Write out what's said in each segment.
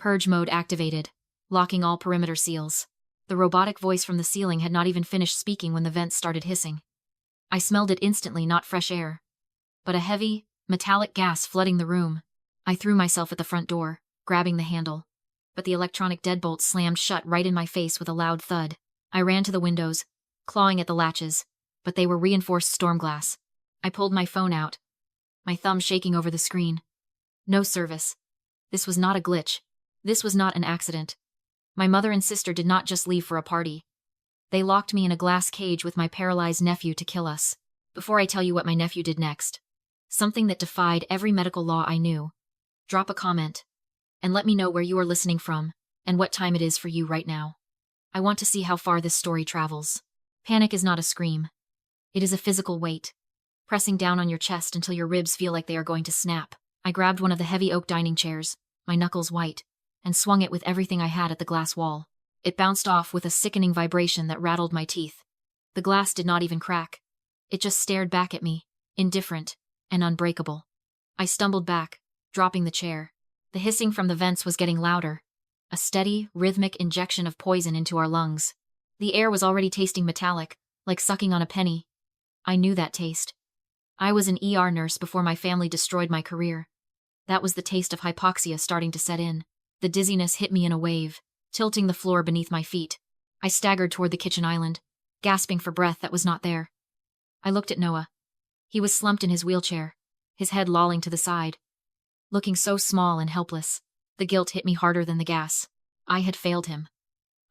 Purge mode activated, locking all perimeter seals. The robotic voice from the ceiling had not even finished speaking when the vents started hissing. I smelled it instantly, not fresh air, but a heavy, metallic gas flooding the room. I threw myself at the front door, grabbing the handle, but the electronic deadbolt slammed shut right in my face with a loud thud. I ran to the windows, clawing at the latches, but they were reinforced storm glass. I pulled my phone out, my thumb shaking over the screen. No service. This was not a glitch. This was not an accident. My mother and sister did not just leave for a party. They locked me in a glass cage with my paralyzed nephew to kill us. Before I tell you what my nephew did next, something that defied every medical law I knew, drop a comment and let me know where you are listening from and what time it is for you right now. I want to see how far this story travels. Panic is not a scream. It is a physical weight, pressing down on your chest until your ribs feel like they are going to snap. I grabbed one of the heavy oak dining chairs, my knuckles white, and swung it with everything I had at the glass wall. It bounced off with a sickening vibration that rattled my teeth. The glass did not even crack. It just stared back at me, indifferent and unbreakable. I stumbled back, dropping the chair. The hissing from the vents was getting louder, a steady, rhythmic injection of poison into our lungs. The air was already tasting metallic, like sucking on a penny. I knew that taste. I was an ER nurse before my family destroyed my career. That was the taste of hypoxia starting to set in. The dizziness hit me in a wave, tilting the floor beneath my feet. I staggered toward the kitchen island, gasping for breath that was not there. I looked at Noah. He was slumped in his wheelchair, his head lolling to the side, looking so small and helpless. The guilt hit me harder than the gas. I had failed him.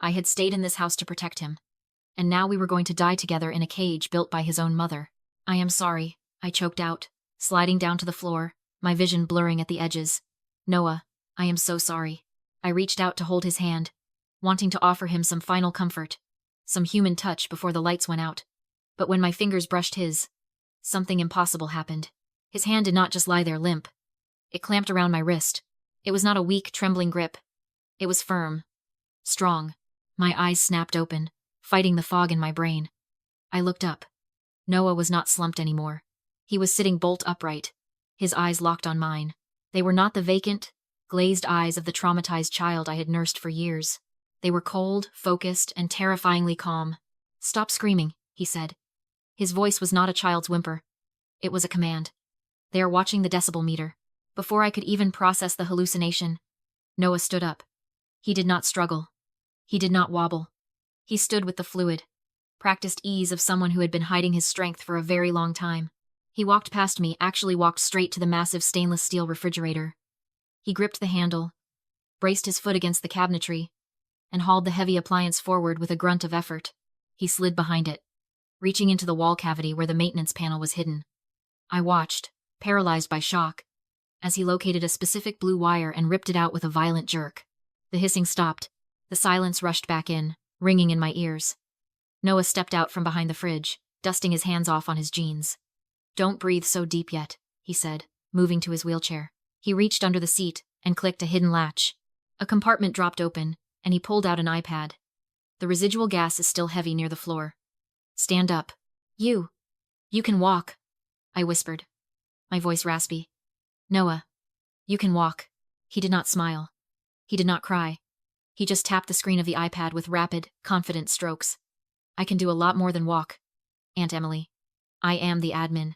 I had stayed in this house to protect him, and now we were going to die together in a cage built by his own mother. I am sorry, I choked out, sliding down to the floor, my vision blurring at the edges. Noah, I am so sorry. I reached out to hold his hand, wanting to offer him some final comfort, some human touch before the lights went out. But when my fingers brushed his, something impossible happened. His hand did not just lie there limp. It clamped around my wrist. It was not a weak, trembling grip. It was firm, strong. My eyes snapped open, fighting the fog in my brain. I looked up. Noah was not slumped anymore. He was sitting bolt upright, his eyes locked on mine. They were not the vacant, glazed eyes of the traumatized child I had nursed for years. They were cold, focused, and terrifyingly calm. "Stop screaming," he said. His voice was not a child's whimper. It was a command. "They are watching the decibel meter." Before I could even process the hallucination, Noah stood up. He did not struggle. He did not wobble. He stood with the fluid, practiced ease of someone who had been hiding his strength for a very long time. He walked past me, actually walked straight to the massive stainless steel refrigerator. He gripped the handle, braced his foot against the cabinetry, and hauled the heavy appliance forward with a grunt of effort. He slid behind it, reaching into the wall cavity where the maintenance panel was hidden. I watched, paralyzed by shock, as he located a specific blue wire and ripped it out with a violent jerk. The hissing stopped. The silence rushed back in, ringing in my ears. Noah stepped out from behind the fridge, dusting his hands off on his jeans. "Don't breathe so deep yet," he said, moving to his wheelchair. He reached under the seat and clicked a hidden latch. A compartment dropped open, and he pulled out an iPad. "The residual gas is still heavy near the floor. Stand up. You can walk," I whispered, my voice raspy. "Noah, you can walk." He did not smile. He did not cry. He just tapped the screen of the iPad with rapid, confident strokes. "I can do a lot more than walk, Aunt Emily. I am the admin."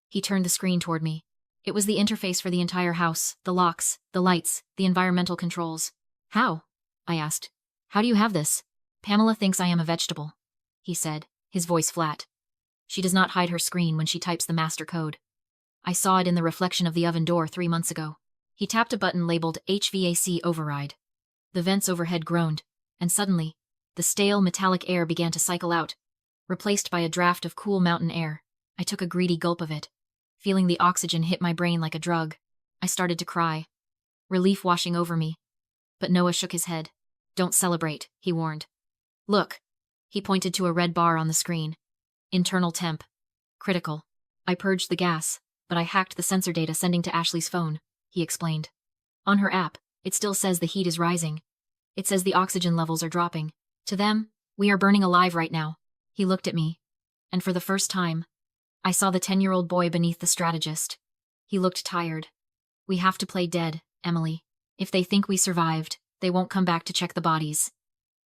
He turned the screen toward me. It was the interface for the entire house, the locks, the lights, the environmental controls. "How?" I asked. "How do you have this?" "Pamela thinks I am a vegetable," he said, his voice flat. "She does not hide her screen when she types the master code. I saw it in the reflection of the oven door 3 months ago." He tapped a button labeled HVAC override. The vents overhead groaned, and suddenly, the stale metallic air began to cycle out, replaced by a draft of cool mountain air. I took a greedy gulp of it, feeling the oxygen hit my brain like a drug. I started to cry, relief washing over me. But Noah shook his head. "Don't celebrate," he warned. "Look." He pointed to a red bar on the screen. "Internal temp. Critical." I purged the gas, but I hacked the sensor data sending to Ashley's phone, he explained. "On her app, it still says the heat is rising. It says the oxygen levels are dropping. To them, we are burning alive right now." He looked at me, and for the first time, I saw the 10-year-old boy beneath the strategist. He looked tired. "We have to play dead, Emily. If they think we survived, They won't come back to check the bodies.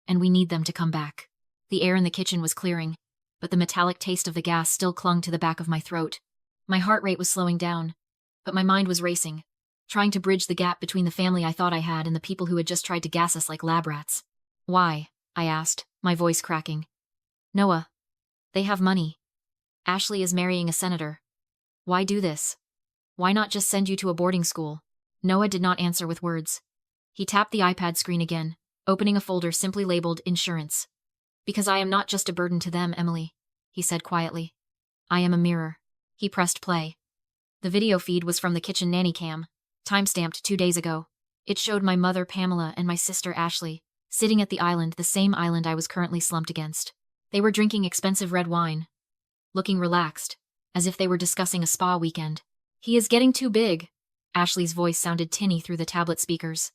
And we need them to come back. The air in the kitchen was clearing, but the metallic taste of the gas still clung to the back of my throat. My heart rate was slowing down, but my mind was racing, trying to bridge the gap between the family I thought I had and the people who had just tried to gas us like lab rats. Why? I asked, my voice cracking. Noah. They have money. Ashley is marrying a senator. Why do this? Why not just send you to a boarding school? Noah did not answer with words. He tapped the iPad screen again, opening a folder simply labeled Insurance. Because I am not just a burden to them, Emily, he said quietly. I am a mirror. He pressed play. The video feed was from the kitchen nanny cam, time-stamped 2 days ago. It showed my mother, Pamela, and my sister, Ashley, sitting at the island, the same island I was currently slumped against. They were drinking expensive red wine, looking relaxed, as if they were discussing a spa weekend. He is getting too big. Ashley's voice sounded tinny through the tablet speakers.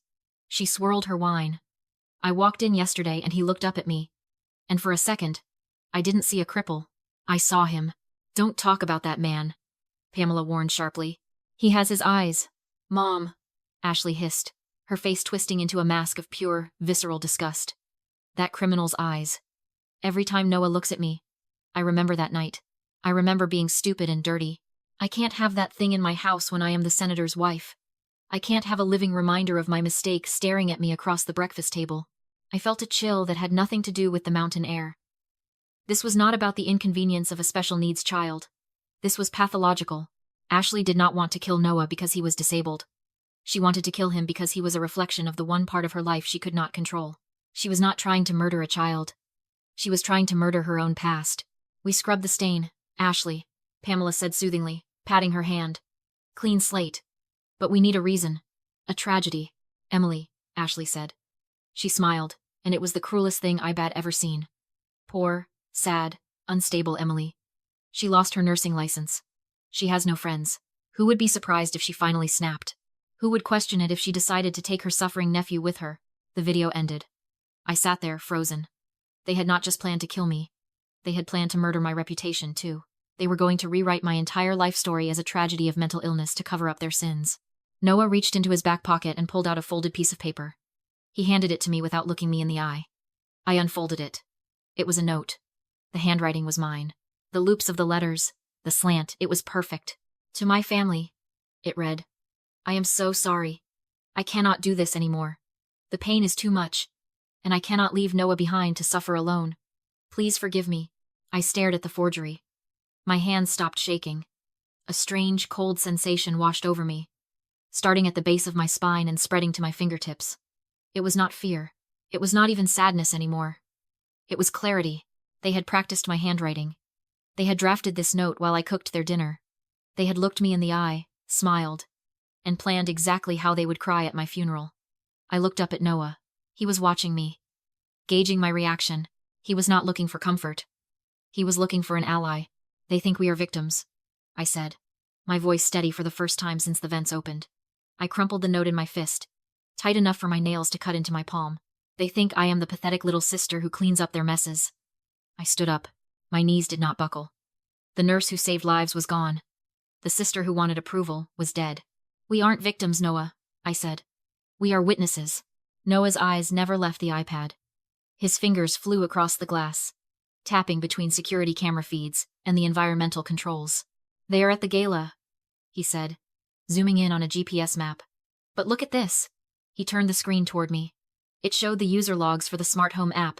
She swirled her wine. I walked in yesterday and he looked up at me. And for a second, I didn't see a cripple. I saw him. Don't talk about that man, Pamela warned sharply. He has his eyes. Mom, Ashley hissed, her face twisting into a mask of pure, visceral disgust. That criminal's eyes. Every time Noah looks at me, I remember that night. I remember being stupid and dirty. I can't have that thing in my house when I am the senator's wife. I can't have a living reminder of my mistake staring at me across the breakfast table. I felt a chill that had nothing to do with the mountain air. This was not about the inconvenience of a special needs child. This was pathological. Ashley did not want to kill Noah because he was disabled. She wanted to kill him because he was a reflection of the one part of her life she could not control. She was not trying to murder a child. She was trying to murder her own past. We scrubbed the stain, Ashley, Pamela said soothingly, patting her hand. Clean slate. But we need a reason. A tragedy. Emily, Ashley said. She smiled, and it was the cruelest thing I'd ever seen. Poor, sad, unstable Emily. She lost her nursing license. She has no friends. Who would be surprised if she finally snapped? Who would question it if she decided to take her suffering nephew with her? The video ended. I sat there, frozen. They had not just planned to kill me. They had planned to murder my reputation, too. They were going to rewrite my entire life story as a tragedy of mental illness to cover up their sins. Noah reached into his back pocket and pulled out a folded piece of paper. He handed it to me without looking me in the eye. I unfolded it. It was a note. The handwriting was mine. The loops of the letters, the slant, it was perfect. To my family, it read. I am so sorry. I cannot do this anymore. The pain is too much, and I cannot leave Noah behind to suffer alone. Please forgive me. I stared at the forgery. My hands stopped shaking. A strange, cold sensation washed over me, starting at the base of my spine and spreading to my fingertips. It was not fear. It was not even sadness anymore. It was clarity. They had practiced my handwriting. They had drafted this note while I cooked their dinner. They had looked me in the eye, smiled, and planned exactly how they would cry at my funeral. I looked up at Noah. He was watching me, gauging my reaction. He was not looking for comfort. He was looking for an ally. They think we are victims, I said, my voice steady for the first time since the vents opened. I crumpled the note in my fist, tight enough for my nails to cut into my palm. They think I am the pathetic little sister who cleans up their messes. I stood up. My knees did not buckle. The nurse who saved lives was gone. The sister who wanted approval was dead. We aren't victims, Noah, I said. We are witnesses. Noah's eyes never left the iPad. His fingers flew across the glass, tapping between security camera feeds and the environmental controls. They are at the gala, he said, zooming in on a GPS map. But look at this. He turned the screen toward me. It showed the user logs for the smart home app.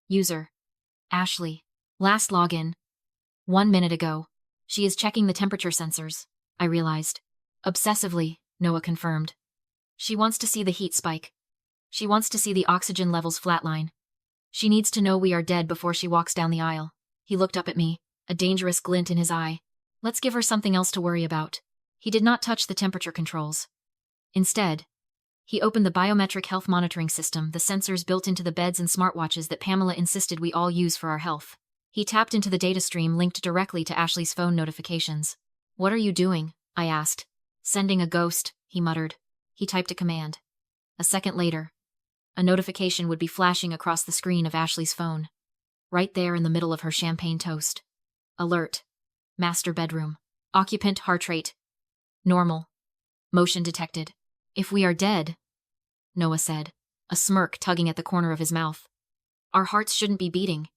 User. Ashley. Last login. 1 minute ago. She is checking the temperature sensors, I realized. Obsessively, Noah confirmed. She wants to see the heat spike. She wants to see the oxygen levels flatline. She needs to know we are dead before she walks down the aisle. He looked up at me, a dangerous glint in his eye. Let's give her something else to worry about. He did not touch the temperature controls. Instead, he opened the biometric health monitoring system, the sensors built into the beds and smartwatches that Pamela insisted we all use for our health. He tapped into the data stream linked directly to Ashley's phone notifications. What are you doing? I asked. Sending a ghost, he muttered. He typed a command. A second later, a notification would be flashing across the screen of Ashley's phone, right there in the middle of her champagne toast. Alert. Master bedroom. Occupant heart rate. Normal. Motion detected. If we are dead, Noah said. a smirk tugging at the corner of his mouth. Our hearts shouldn't be beating.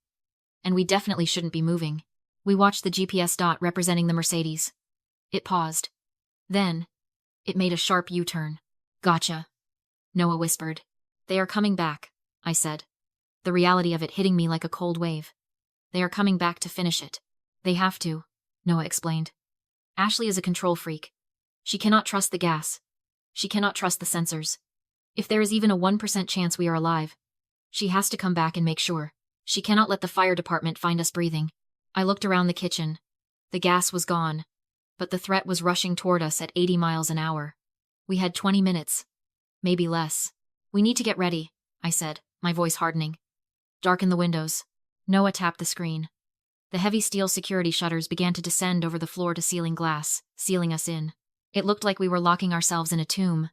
And we definitely shouldn't be moving. We watched the GPS dot representing the Mercedes. It paused. Then, it made a sharp U-turn. Gotcha, Noah whispered. They are coming back, I said. The reality of it hitting me like a cold wave. They are coming back to finish it. They have to, Noah explained. Ashley is a control freak. She cannot trust the gas. She cannot trust the sensors. If there is even a 1% chance we are alive, she has to come back and make sure. She cannot let the fire department find us breathing. I looked around the kitchen. The gas was gone, but the threat was rushing toward us at 80 miles an hour. We had 20 minutes. Maybe less. We need to get ready, I said, my voice hardening. Darken the windows. Noah tapped the screen. The heavy steel security shutters began to descend over the floor-to-ceiling glass, sealing us in. It looked like we were locking ourselves in a tomb.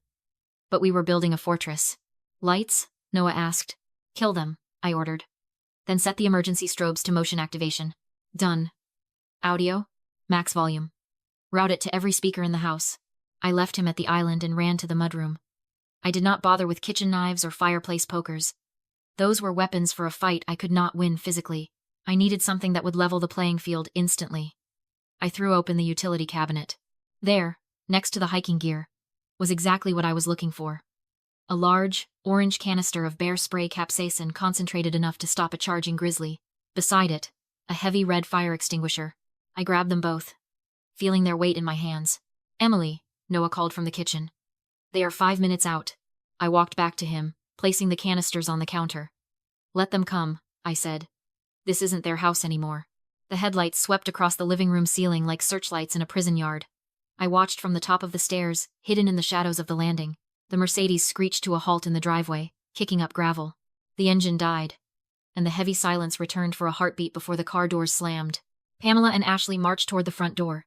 But we were building a fortress. Lights? Noah asked. Kill them, I ordered. Then set the emergency strobes to motion activation. Done. Audio? Max volume. Route it to every speaker in the house. I left him at the island and ran to the mudroom. I did not bother with kitchen knives or fireplace pokers. Those were weapons for a fight I could not win physically. I needed something that would level the playing field instantly. I threw open the utility cabinet. There, next to the hiking gear, was exactly what I was looking for. A large, orange canister of bear spray capsaicin concentrated enough to stop a charging grizzly. Beside it, a heavy red fire extinguisher. I grabbed them both, feeling their weight in my hands. Emily, Noah called from the kitchen. They are 5 minutes out. I walked back to him, placing the canisters on the counter. Let them come, I said. This isn't their house anymore. The headlights swept across the living room ceiling like searchlights in a prison yard. I watched from the top of the stairs, hidden in the shadows of the landing. The Mercedes screeched to a halt in the driveway, kicking up gravel. The engine died, and the heavy silence returned for a heartbeat before the car doors slammed. Pamela and Ashley marched toward the front door.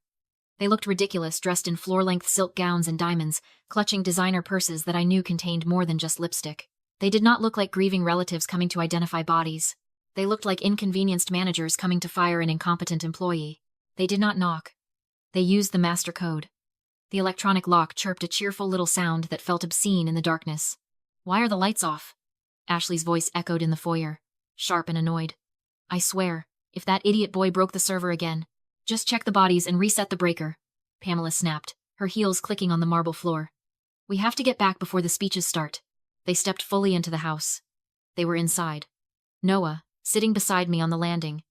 They looked ridiculous, dressed in floor-length silk gowns and diamonds, clutching designer purses that I knew contained more than just lipstick. They did not look like grieving relatives coming to identify bodies. They looked like inconvenienced managers coming to fire an incompetent employee. They did not knock. They used the master code. The electronic lock chirped a cheerful little sound that felt obscene in the darkness. Why are the lights off? Ashley's voice echoed in the foyer, sharp and annoyed. I swear, if that idiot boy broke the server again, just check the bodies and reset the breaker, Pamela snapped, her heels clicking on the marble floor. We have to get back before the speeches start. They stepped fully into the house. They were inside. Noah, sitting beside me on the landing,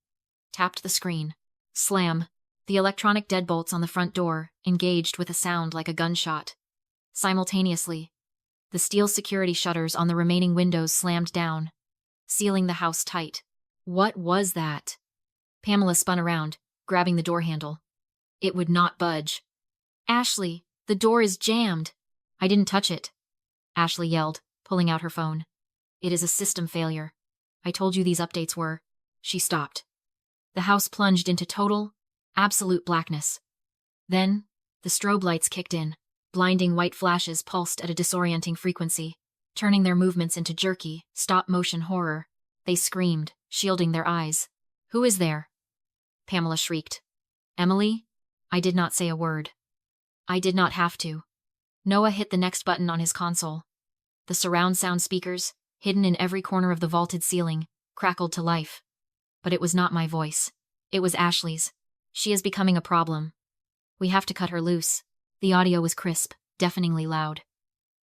tapped the screen. Slam. The electronic deadbolts on the front door engaged with a sound like a gunshot. Simultaneously, the steel security shutters on the remaining windows slammed down, sealing the house tight. What was that? Pamela spun around, grabbing the door handle. It would not budge. Ashley, the door is jammed. I didn't touch it, Ashley yelled, pulling out her phone. It is a system failure. I told you these updates were. She stopped. The house plunged into total, absolute blackness. Then, the strobe lights kicked in. Blinding white flashes pulsed at a disorienting frequency, turning their movements into jerky, stop-motion horror. They screamed, shielding their eyes. Who is there? Pamela shrieked. Emily? I did not say a word. I did not have to. Noah hit the next button on his console. The surround sound speakers, hidden in every corner of the vaulted ceiling, crackled to life. But it was not my voice. It was Ashley's. She is becoming a problem. We have to cut her loose. The audio was crisp, deafeningly loud.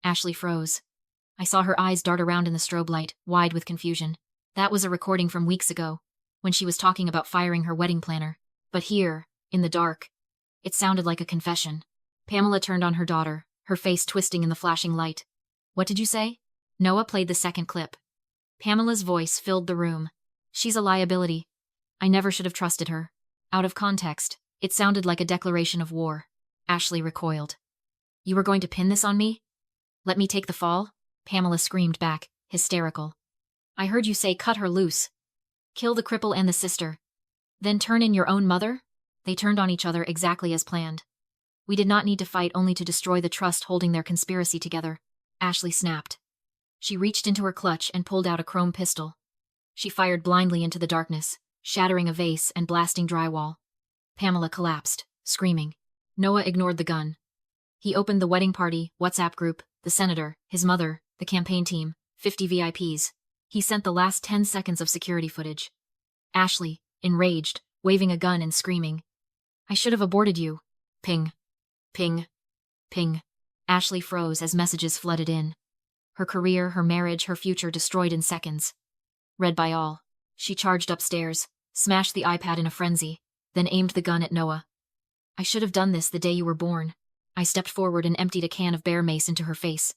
Ashley froze. I saw her eyes dart around in the strobe light, wide with confusion. That was a recording from weeks ago, when she was talking about firing her wedding planner. But here, in the dark, it sounded like a confession. Pamela turned on her daughter, her face twisting in the flashing light. What did you say? Noah played the second clip. Pamela's voice filled the room. She's a liability. I never should have trusted her. Out of context, it sounded like a declaration of war. Ashley recoiled. You were going to pin this on me? Let me take the fall? Pamela screamed back, hysterical. I heard you say cut her loose. Kill the cripple and the sister. Then turn in your own mother? They turned on each other exactly as planned. We did not need to fight only to destroy the trust holding their conspiracy together. Ashley snapped. She reached into her clutch and pulled out a chrome pistol. She fired blindly into the darkness, shattering a vase and blasting drywall. Pamela collapsed, screaming. Noah ignored the gun. He opened the wedding party WhatsApp group, the senator, his mother, the campaign team, 50 VIPs. He sent the last 10 seconds of security footage. Ashley, enraged, waving a gun and screaming. I should have aborted you. Ping. Ping. Ping. Ashley froze as messages flooded in. Her career, her marriage, her future destroyed in seconds. Read by all. She charged upstairs, smashed the iPad in a frenzy, then aimed the gun at Noah. I should have done this the day you were born. I stepped forward and emptied a can of bear mace into her face.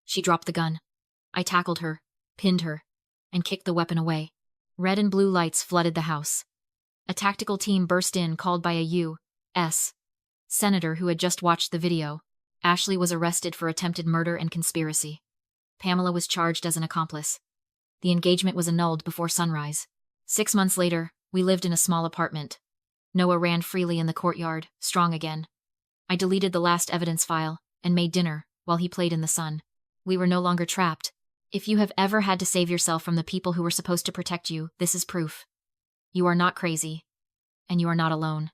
She dropped the gun. I tackled her, pinned her, and kicked the weapon away. Red and blue lights flooded the house. A tactical team burst in, called by a U.S. senator who had just watched the video. Ashley was arrested for attempted murder and conspiracy. Pamela was charged as an accomplice. The engagement was annulled before sunrise. 6 months later, we lived in a small apartment. Noah ran freely in the courtyard, strong again. I deleted the last evidence file and made dinner while he played in the sun. We were no longer trapped. If you have ever had to save yourself from the people who were supposed to protect you, this is proof. You are not crazy, and you are not alone.